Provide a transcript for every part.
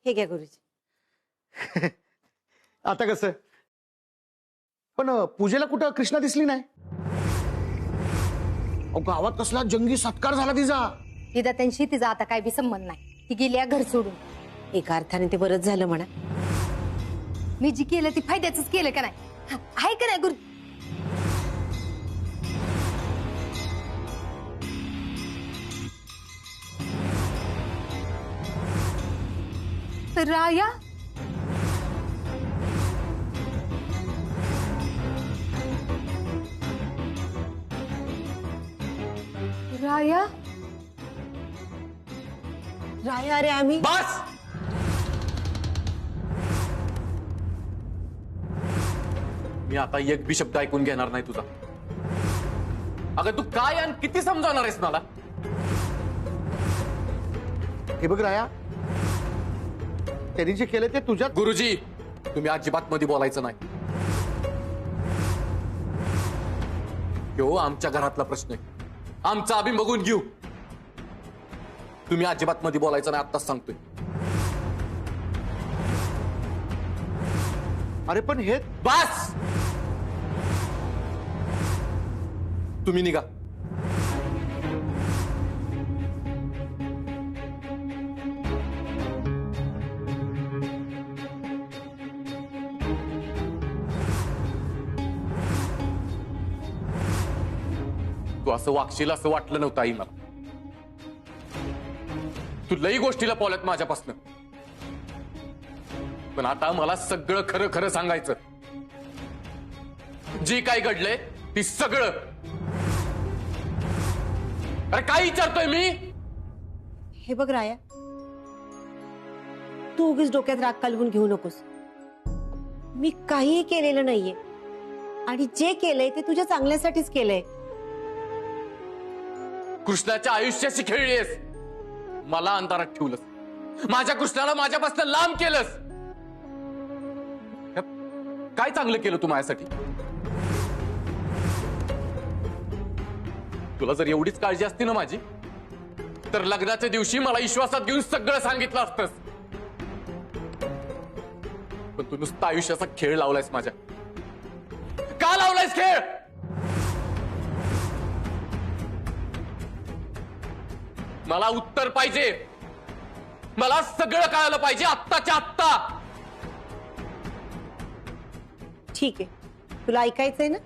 हे घ्या गुरुजी. आता कसं पण पूजेला कुठं कृष्णा दिसली नाही. गावात कसला जंगी सत्कार झाला तिचा. विधात्यांशी तिचा आता काय बी संबंध नाही. ती गेली घर सोडून. एका अर्थाने ते बरंच झालं म्हणा. मी जी केलं ती फायद्याच केलं का नाही? आहे का नाही गुरु? राया राया राया, अरे आम्ही बस. मी आता एक बी शब्द ऐकून घेणार नाही तुझा. अगं तू काय आणि किती समजावणार आहेस मला? हे बघ राया, त्यांनी जे केलं ते तुझ्या. गुरुजी, तुम्ही अजिबात मध्ये बोलायचं नाही. ह्यो आमच्या घरातला प्रश्न आहे. आमचा आम्ही बघून घेऊ. तुम्ही अजिबात मध्ये बोलायचं नाही, आत्ताच सांगतोय. अरे पण हे बस. तुम्ही निघा. तू असं वागशील असं वाटलं नव्हतं आई मला. तू लई गोष्टीला पॉलत माझ्यापासनं. पण आता मला सगळं खरं खरं सांगायचं. जे काय घडलंय ती सगळं. अरे काय विचारतोय मी? हे बघ राया, तू उगीच डोक्यात राग कालवून घेऊ नकोस. मी काहीही केलेलं नाहीये आणि जे केलंय ते तुझ्या चांगल्यासाठीच केलंय. कृष्णाच्या आयुष्याशी खेळलीस. मला अंधारात ठेवलंस. माझ्या कृष्णाला माझ्यापासून लांब केलंस. काय चांगलं केलं तू माझ्यासाठी? तुला जर एवढीच काळजी असती ना माझी, तर लग्नाच्या दिवशी मला विश्वासात घेऊन सगळं सांगितलं असतंस. पण तू नुसता आयुष्याचा खेळ लावलायस माझ्या. का लावलायस खेळ? मला उत्तर पाहिजे. मला सगळं कळायला पाहिजे आत्ताच्या आत्ता. ठीक आहे, तुला ऐकायचंय ना,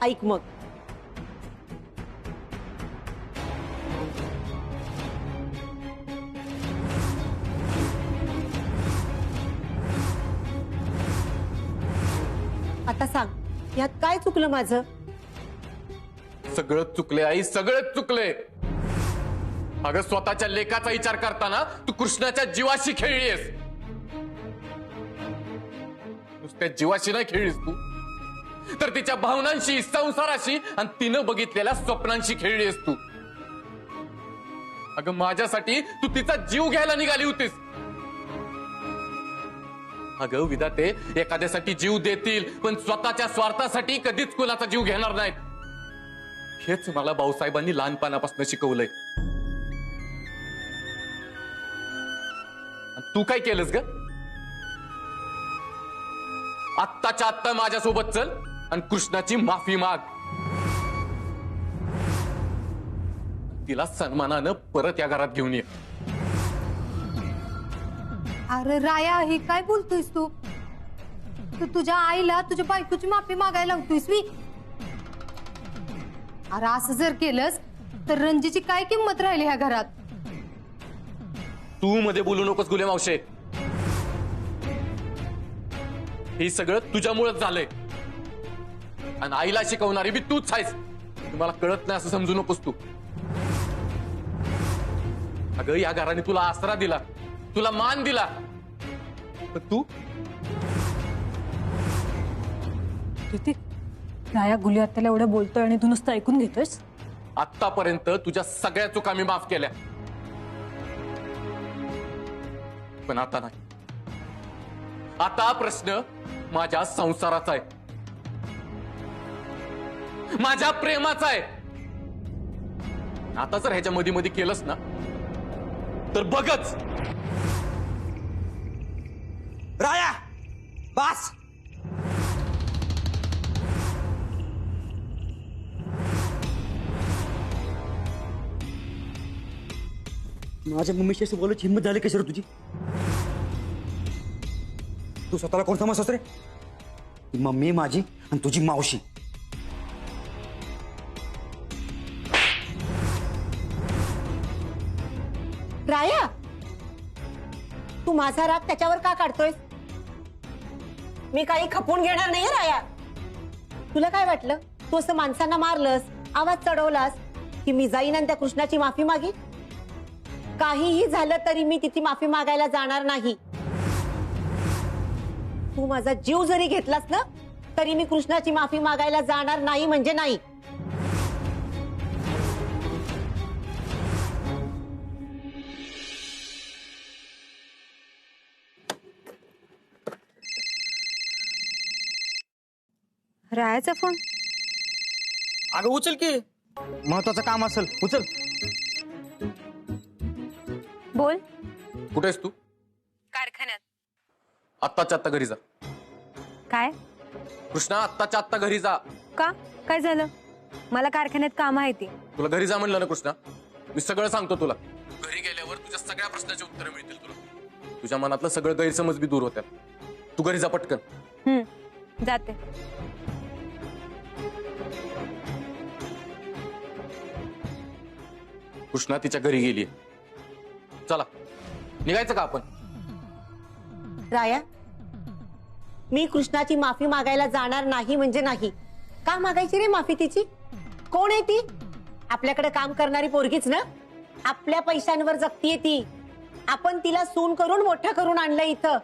ऐक मग. आता सांग, यात काय चुकलं माझं? सगळं चुकले आई, सगळंच चुकले. अगं स्वतःच्या लेकाचा विचार करताना तू कृष्णाच्या जीवाशी खेळलीस. नुसत्या जीवाशी नाही खेळलीस तू, तर तिच्या भावनांशी, संसाराशी आणि तिनं बघितलेल्या स्वप्नांशी खेळलीस तू. अगं माझ्यासाठी तू तिचा जीव घ्यायला निघाली होतीस. अगं विधाते एखाद्यासाठी जीव देतील, पण स्वतःच्या स्वार्थासाठी कधीच कुणाचा जीव घेणार नाहीत. हेच मला भाऊसाहेबांनी लहानपणापासून शिकवलंय. तू काय केलंस ग? आत्ताच्या आत्ता माझ्यासोबत चल आणि कृष्णाची माफी माग. तिला सन्मानानं परत या घरात घेऊन ये. अरे राया, हे काय बोलतोयस तू? तू तुझ्या आईला तुझ्या बायकोची माफी मागायला होतोयस मी? अरे असं जर केलंस तर रंजीची काय किंमत राहिली ह्या घरात? तू मध्ये बोलू नकोस गुले मावशे. हे सगळं तुझ्यामुळेच झालंय. आणि आईला शिकवणारी बी तूच आहेस. तुम्हाला कळत नाही असं समजू नकोस तू. अगं या घराने तुला आसरा दिला, तुला मान दिला, पण तू राया गुली आत्याला एवढं बोलतोय आणि तू नुसतं ऐकून घेतोयस. आतापर्यंत तुझ्या सगळ्या चुका मी माफ केल्या, पण आता नाही. आता प्रश्न माझ्या संसाराचा आहे, माझ्या प्रेमाचा आहे. आता जर ह्याच्या मध्ये मध्ये केलंस ना तर बघच राया बास. माझ्या मम्मीशी असं बोलायची हिंमत झाली कशी रे तुझी? तू स्वतःला कोण समजतोस रे? ती मम्मी माझी आणि तुझी मावशी. राया, तू माझा राग त्याच्यावर का काढतोयस? मी काही खपून घेणार नाहीये राया. तुला काय वाटलं, तू असं माणसांना मारलंस, आवाज चढवलास की मी जाईन आणि त्या कृष्णाची माफी मागी? काहीही झालं तरी मी तिची माफी मागायला जाणार नाही. तू माझा जीव जरी घेतलास ना तरी मी कृष्णाची माफी मागायला जाणार नाही म्हणजे नाही. रायाचा फोन. अगं उचल की, महत्वाचं काम असेल, उचल. बोल. कुठे आहेस तू? कारखान्यात. आत्ताच्या आत्ता घरी जा. काय? कृष्णा, आत्ताच्या आत्ता घरी जा. का? काय झालं? मला कारखान्यात काम आहे ती. तुला घरी जा म्हणलं ना कृष्णा. मी सगळं सांगतो तुला. घरी गेल्यावर तुझ्या सगळ्या प्रश्नाची उत्तरं मिळतील तुला. तुझ्या मनातलं सगळं गैरसमज बी दूर होत्या. तू घरी जा पटकन. जाते. कृष्णा तिच्या घरी गेली. चला निघायचं का आपण? राया, मी कृष्णाची माफी मागायला जाणार नाही म्हणजे नाही. का मागायची रे माफी तिची? कोण आहे ती? आपल्याकडे काम करणारी पोरगीच ना. आपल्या पैशांवर जगतीये ती. आपण तिला सून करून मोठं करून आणलं इथं.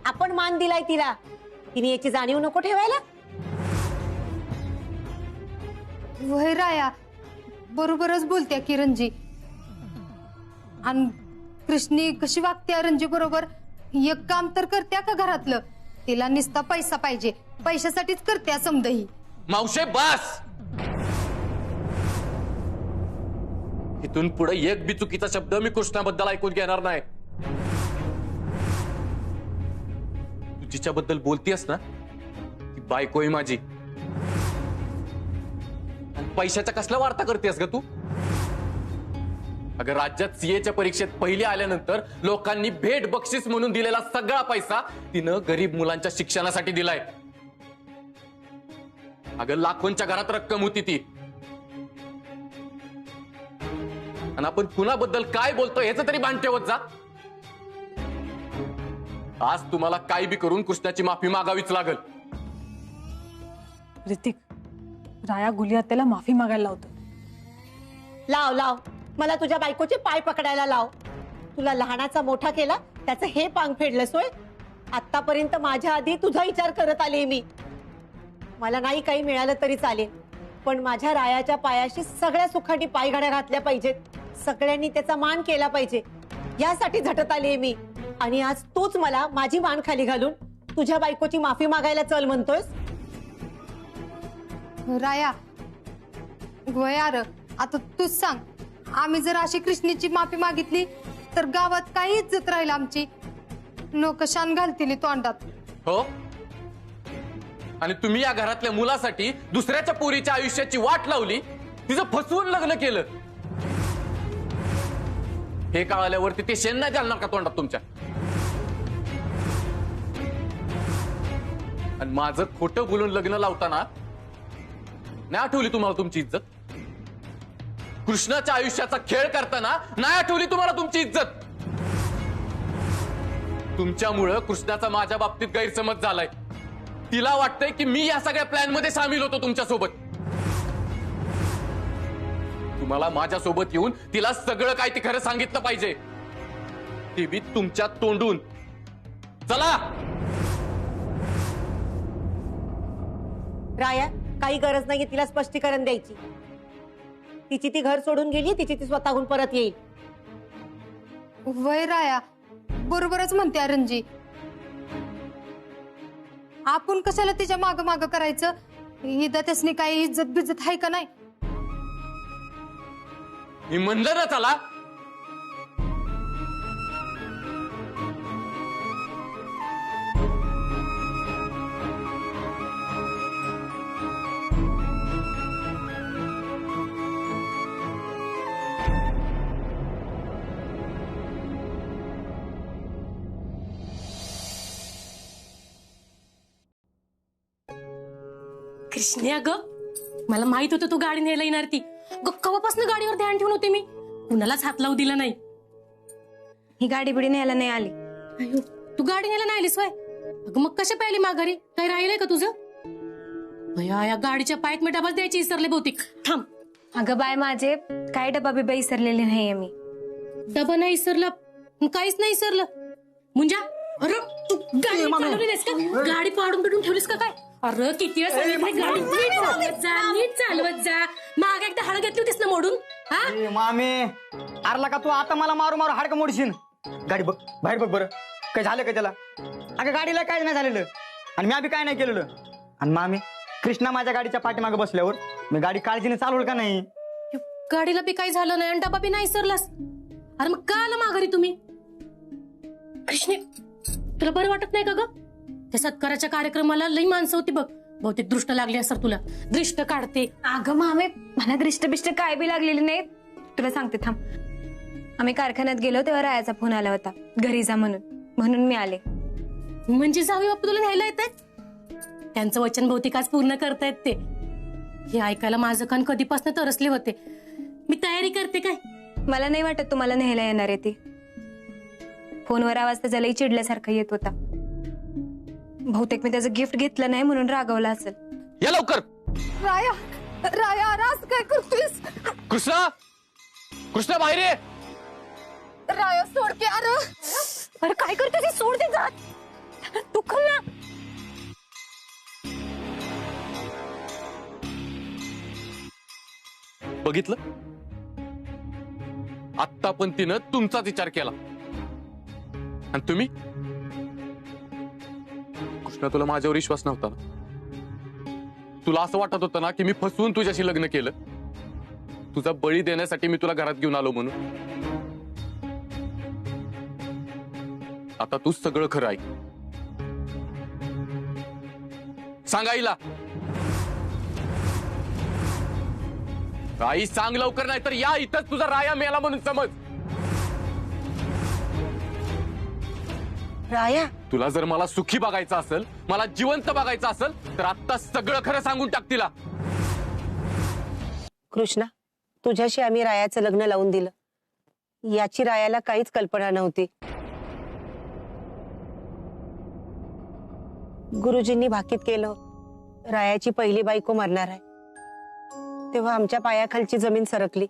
आपण मान दिलाय तिला. तिने याची जाणीव नको ठेवायला? वय राया, बरोबरच बोलत्या की रंजी. आणि कृष्णी कशी वागत्या रंजी बरोबर. एक काम तर करत्या का घरातलं? तिला निस्ता पैसा पाहिजे, पैशासाठीच करत्या समदही. मावशे बस. इथून पुढे एक बी चुकीचा शब्द मी कृष्णाबद्दल ऐकून घेणार नाही. तू जिच्याबद्दल बोलतीयस ना ती बायको आहे माझी. आणि पैशाच्या कसल्या वार्ता करतेस ग तू? अगं राज्यात सीएच्या परीक्षेत पहिली आल्यानंतर लोकांनी भेट बक्षीस म्हणून दिलेला सगळा पैसा तिनं गरीब मुलांच्या शिक्षणासाठी दिलाय. अगं लाखोंच्या घरात रक्कम होती ती. आणि आपण कुणाबद्दल काय बोलतो ह्याचं तरी भान ठेवत जा. आज तुम्हाला काय बी करून कृष्णाची माफी मागावीच लागल. ऋतिक, राया गुलियात्याला माफी मागायला लावतो. लाव लाव, मला तुझ्या बायकोचे पाय पकडायला लाव. तुला लहानाचा मोठा केला, त्याचं हे पांग फेडलं सोय. आतापर्यंत माझ्या आधी तुझा विचार करत आले मी. मला नाही काही मिळालं तरी चालेल, पण माझ्या रायाच्या पायाशी सगळ्या सुखांनी पायघड्या घातल्या पाहिजेत. सगळ्यांनी त्याचा मान केला पाहिजे, यासाठी झटत आले मी. आणि आज तूच मला माझी मान खाली घालून तुझ्या बायकोची माफी मागायला चल म्हणतोयस. राया वय आर, आता तूच सांग, आम्ही जर अशी कृष्णीची माफी मागितली तर गावात काही इज्जत राहील आमची? लोक शान घालतील तोंडात. हो, आणि तुम्ही या घरातल्या मुलासाठी दुसऱ्याच्या पोरीच्या आयुष्याची वाट लावली, तिचं फसवून लग्न केलं. हे कळाल्यावरती ते शेण नाही घालणार का तोंडात तुमच्या? आणि माझं खोटं बोलून लग्न लावताना नाही आठवली तुम्हाला तुमची इज्जत? कृष्णाच्या आयुष्याचा खेळ करताना नाही आठवली तुम्हाला तुमची इज्जत? तुमच्यामुळं कृष्णाचा माझ्या बाबतीत गैरसमज झालाय. तिला वाटतंय की मी या सगळ्या प्लॅन मध्ये सामील होतो तुमच्यासोबत. तुम्हाला माझ्यासोबत येऊन तिला सगळं काय ते खरं सांगितलं पाहिजे, ते बी तुमच्या तोंडून. चला. राया, काही गरज नाहीये तिला स्पष्टीकरण द्यायची. तिची ती घर सोडून गेली, तिची ती स्वतःहून परत येईल. वय राया, बरोबरच म्हणते रंजी. आपण कशाला तिच्या माग माग करायचं? हिदा त्यासनी काही इज्जत बिज्जत आहे का नाही? मी म्हणलं ना चला. कृष्णा ग, मला माहित होतं तू गाडी न्यायला येणार ती. कवापासून गाडीवर ध्यान ठेवून होते मी, कुणालाच हात लावू दिला नाही. ही गाडी बिडी न्यायला नाही आली. अयो, तू गाडी न्यायला नाही आलीस वय? अगं मग कशा पाहिली माघारी? काही राहिलंय का तुझं? भया, या गाडीच्या पायात मी डबाच द्यायची विसरले बहुतेक. थांब. अगं बाय माझे काय डबा बिबा विसरलेले नाहीये मी. डबा नाही विसरला, काहीच नाही विसरलं. मुंजा, अरे तू गाडी चालवली नाहीस का? गाडी पाडून बिडून ठेवलीस का काय? अरे किती वेळ सांगितलं गाडी नीट चालवत जा, नीट चालवत जा. माग एकदा हळ घेतली होतीस ना मोडून. हा मामी अरला का तू आता मला मारू मारू हाडकं मोडशील. गाडी बघ, बाहेर बघ बरं, काय झालं का त्याला? अगं गाडीला काय नाही झालेलं आणि मी आम्ही काय नाही केलेलं. आणि मामी, कृष्णा माझ्या गाडीच्या पाठीमागे बसल्यावर मी गाडी काळजीने चालवलं का नाही? गाडीला बी काही झालं नाही आणि डबा बी नाही विसरलास. अरे मग का आला माघारी तुम्ही? कृष्णे, तुला बरं वाटत नाही का ग? त्या सत्काराच्या कार्यक्रमाला लई माणसं होती बघ, बहुतेक दृष्ट लागली असं तुला. दृष्ट काढते. अगं मामे मला दृष्ट बिष्ट काय बी लागलेली नाही. तुला सांगते थांब. आम्ही कारखान्यात गेलो तेव्हा रायाचा फोन आला होता घरी जा म्हणून मी आले. म्हणजे जाऊ बापू तुला न्यायला येत आहेत? त्यांचं वचन बहुतेक आज पूर्ण करतायत ते. हे ऐकायला माझं कान कधीपासून तरसले होते. मी तयारी करते काय. मला नाही वाटत तुम्हाला न्यायला येणार आहे ती. फोनवर आवाज त्याचा लई चिडल्यासारखा येत होता. बहुतेक मी त्याचं गिफ्ट घेतलं नाही म्हणून रागवला असेल. या लवकर. राया राया राज काय करतोयस? कृष्णा, कृष्णा बाहेर ये. राया सोड की. अरे काय करतोय? सोड दे जा. तू खल ना. बघितलं, आत्ता पण तिनं तुमचाच विचार केला. आणि तुम्ही? कृष्णा, तुला माझ्यावर विश्वास नव्हता ना? तुला असं वाटत होतं ना की मी फसवून तुझ्याशी लग्न केलं, तुझा बळी देण्यासाठी मी तुला घरात घेऊन आलो म्हणून? आता तू सगळं खरं ऐक. सांग आईला. आई सांग लवकर, नाही तर या इथंच तुझा राया मेला म्हणून समज. राया, तुला जर मला सुखी बघायचं असेल, मला जिवंत बघायचं असेल, तर आता सगळं खरं सांगून टाक तिला. कृष्णा, तुझ्याशी आम्ही रायाचं लग्न लावून दिलं, याची रायाला काहीच कल्पना नव्हती. गुरुजींनी भाकीत केलं रायाची पहिली बायको मरणार आहे, तेव्हा आमच्या पायाखालची जमीन सरकली.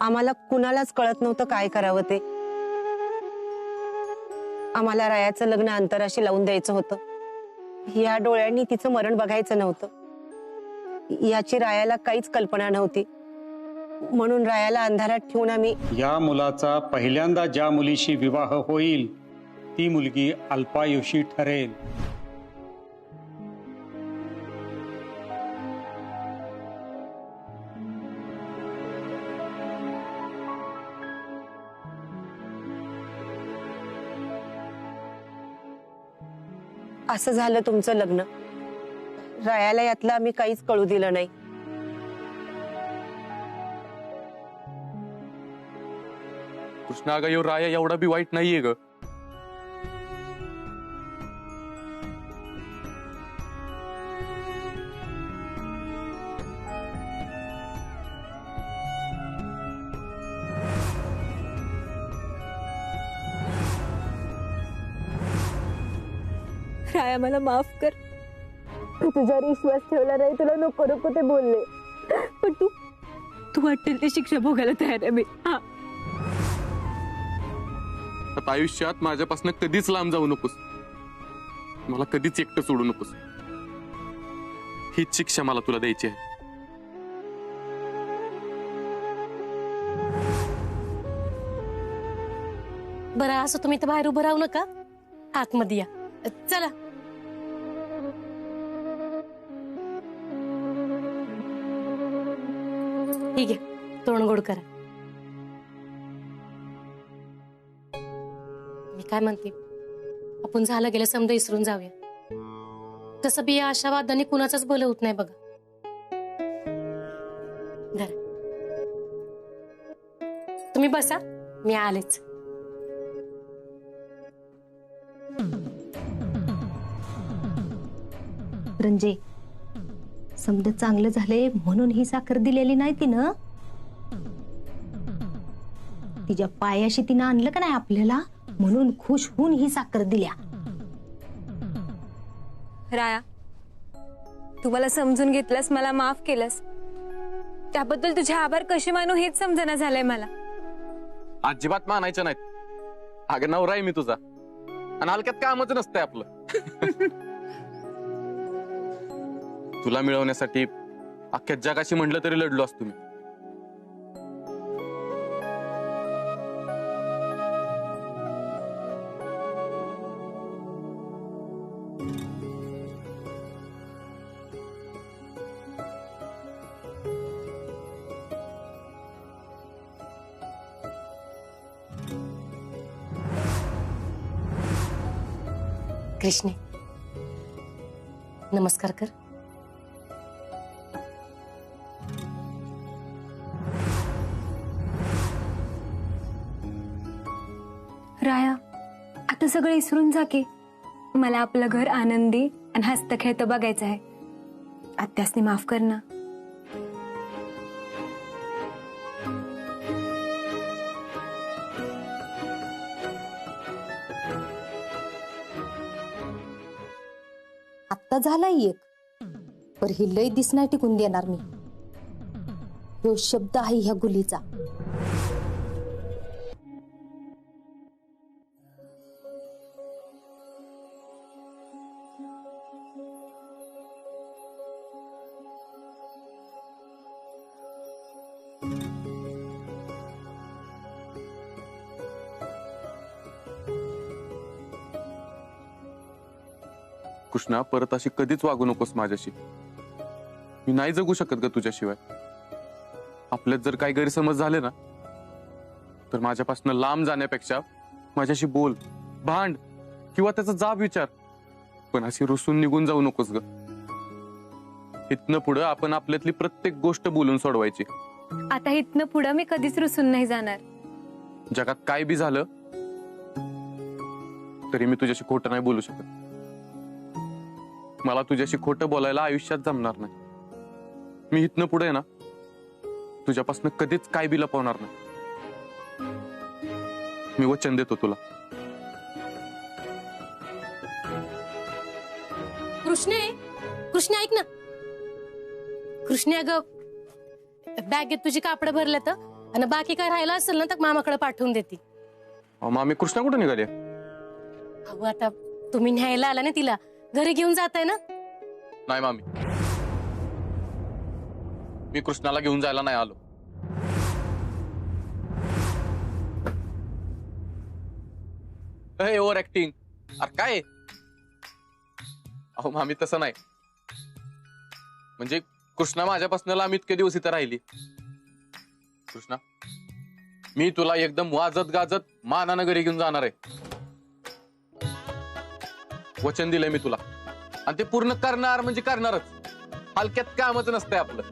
आम्हाला कुणालाच कळत नव्हतं काय करावं ते. आम्हाला रायाचं लग्न अंतराशी लावून द्यायचं होतं. या डोळ्यांनी तिचं मरण बघायचं नव्हतं. याची रायाला काहीच कल्पना नव्हती, म्हणून रायाला अंधारात ठेवून आम्ही. या मुलाचा पहिल्यांदा ज्या मुलीशी विवाह होईल ती मुलगी अल्पायुषी ठरेल. असं झालं तुमचं लग्न. रायाला यातलं आम्ही काहीच कळू दिलं नाही. कृष्णा, अगं यो राया एवढा बी वाईट नाहीये ग. राया मला माफ कर. तुझ्यावर विश्वास ठेवला नाही, तुला नको नको ते बोलले, पण तू वाटेल ते शिक्षा भोगायला तयार आहे मी. आता आयुष्यात माझ्यापासून कधीच लांब जाऊ नकोस, मला कधीच एकटं सोडू नकोस. हीच शिक्षा मला तुला द्यायची आहे. बरं, असं तुम्ही तर बाहेर उभं राहू नका, आतमध्ये या. चला. ठीक आहे, तोंड गोड करा. मी काय म्हणते, आपण झालं गेलं समजा विसरून जाऊया. तसं बी या आशावादाने कुणाचंच भलं होत नाही बघा. धरा, तुम्ही बसा, मी आलेच. रंजे, समजा चांगलं झालंय म्हणून ही साखर दिलेली नाही तिनं. तिच्या पायाशी तिनं आणलं का नाही आपल्याला, म्हणून खुश होऊन ही साखर दिल्या. राया, तू मला समजून घेतलंस, मला माफ केलंस, त्याबद्दल तुझे आभार कसे मानू हेच समजना झालंय मला. अजिबात मानायचं नाहीत. अगं नवरा आहे मी तुझा, आणि हलक्यात कामच नसतंय आपलं. तुला मिळवण्यासाठी अख्ख्या जगाशी म्हटलं तरी लढलो असतो मी. कृष्णे, नमस्कार कर. राया, आता सगळं विसरून जा की. मला आपलं घर आनंदी आणि हसत खेळत बघायचं आहे. आत्यासनी माफ कर ना. आत्ता झालाय एक, पर ही लय दिस नाही टिकून देणार मी. ह्यो शब्द आहे ह्या गुलीचा. कृष्णा, परत अशी कधीच वागू नकोस माझ्याशी. मी नाही जगू शकत ग तुझ्याशिवाय. आपल्यात जर काही गैरसमज झाले ना, तर माझ्यापासून लांब जाण्यापेक्षा माझ्याशी बोल, भांड किंवा त्याचा जाब विचार, पण अशी रुसून निघून जाऊ नकोस ग. इथनं पुढं आपण आपल्यातली प्रत्येक गोष्ट बोलून सोडवायची. आता इथनं पुढं मी कधीच रुसून नाही जाणार. जगात काय बी झालं तरी मी तुझ्याशी खोटं नाही बोलू शकत. मला तुझ्याशी खोटं बोलायला आयुष्यात जमणार नाही. मी इथनं पुढे ना तुझ्यापासून कधीच काय बी लपवणार नाही. मी वचन देतो तुला. कृष्णे, कृष्णे ऐक ना. कृष्णे, अगं बॅगेत तुझी कापड भरलं तर, आणि बाकी काय राहिलं असेल ना तर मामाकडे पाठवून देते. मामी, कृष्णा कुठे निघाली? अहो, आता तुम्ही न्यायला आला ना तिला, घरी घेऊन जाताय ना. नाही मामी, मी कृष्णाला घेऊन जायला नाही आलो. Over acting. अरे काय? अहो मामी, तसं नाही. म्हणजे कृष्णा माझ्यापासून लांब इतके दिवस इथं राहिली. कृष्णा, मी तुला एकदम वाजत गाजत मानानं घरी घेऊन जाणार आहे. वचन दिलंय मी तुला, आणि ते पूर्ण करणार म्हणजे करणारच. हलक्यात कामच नसतंय आपलं.